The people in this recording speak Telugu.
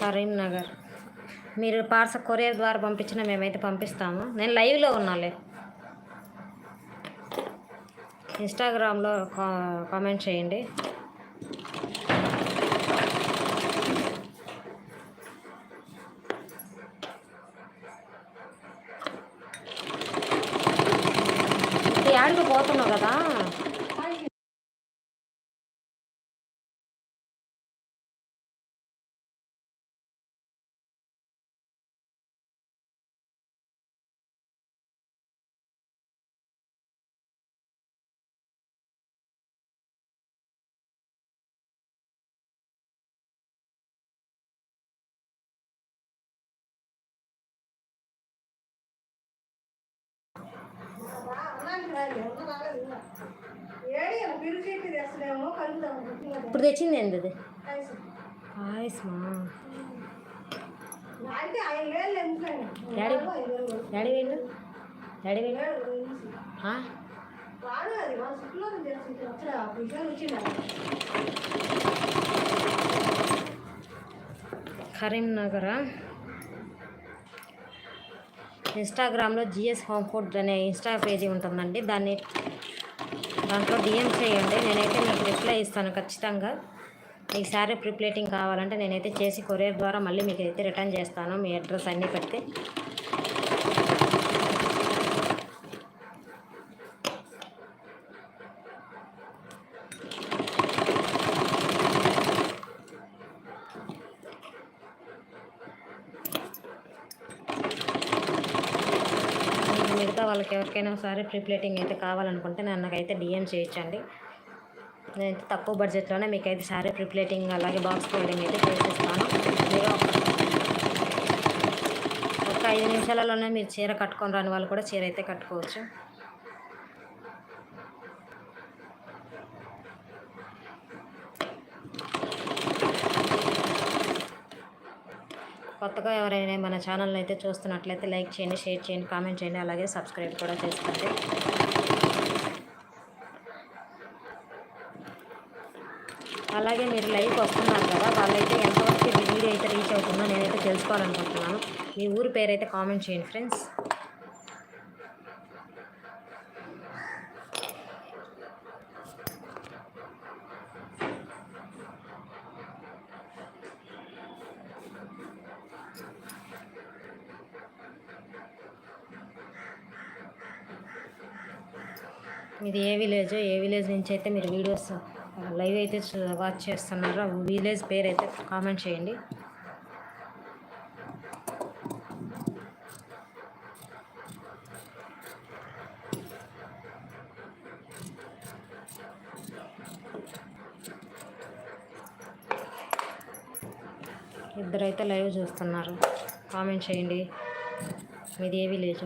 కరీంనగర్. మీరు పార్సల్ కొరియర్ ద్వారా పంపించినా మేమైతే పంపిస్తాము. నేను లైవ్లో ఉన్నాలే. ఇన్స్టాగ్రామ్లో కామెంట్ చేయండి. యాడికి పోతున్నావు కదా. ఇప్పుడు తెచ్చింది ఏంది అది? పాయసమా? డాడీ డాడీ వేయండి. డాడీ వేయండి. కరీంనగర్. ఇన్స్టాగ్రామ్లో జిఎస్ హోమ్ ఫుడ్ అనే ఇన్స్టా పేజీ ఉంటుందండి. దాంట్లో డిఎం చేయండి. నేనైతే మీకు రిప్లై ఇస్తాను ఖచ్చితంగా. మీకు శారీ ప్రిప్లేటింగ్ కావాలంటే నేనైతే చేసి కొరియర్ ద్వారా మళ్ళీ మీకు అయితే రిటర్న్ చేస్తాను. మీ అడ్రస్ అన్నీ పెడితే మిగతా వాళ్ళకి ఎవరికైనా ఒకసారి ప్రీప్లేటింగ్ అయితే కావాలనుకుంటే నాకైతే డిఎం చేయొచ్చండి. నేనైతే తక్కువ బడ్జెట్లోనే మీకైతే శారీ ప్రీప్లేటింగ్ అలాగే బాక్స్ ఫోల్డింగ్ అయితే చేసిస్తాను. మీరు ఒక 5 నిమిషాలలోనే మీరు చీర కట్టుకొని రాని వాళ్ళు కూడా చీర అయితే కట్టుకోవచ్చు. కొత్తగా ఎవరైనా మన ఛానల్ని అయితే చూస్తున్నట్లయితే లైక్ చేయండి, షేర్ చేయండి, కామెంట్ చేయండి, అలాగే సబ్స్క్రైబ్ కూడా చేసుకోండి. అలాగే మీరు లైవ్కి వస్తున్నారు కదా, వాళ్ళైతే ఎంతవరకు వీడియో అయితే రీచ్ అవుతుందో నేనైతే తెలుసుకోవాలనుకుంటున్నాను. మీ ఊరి పేరైతే కామెంట్ చేయండి ఫ్రెండ్స్. ఇది ఏ విలేజ్ నుంచి అయితే మీరు వీడియోస్ లైవ్ అయితే వాచ్ చేస్తున్నారో విలేజ్ పేరు అయితే కామెంట్ చేయండి. ఇద్దరైతే లైవ్ చూస్తున్నారు, కామెంట్ చేయండి. మీది ఏ విలేజ్?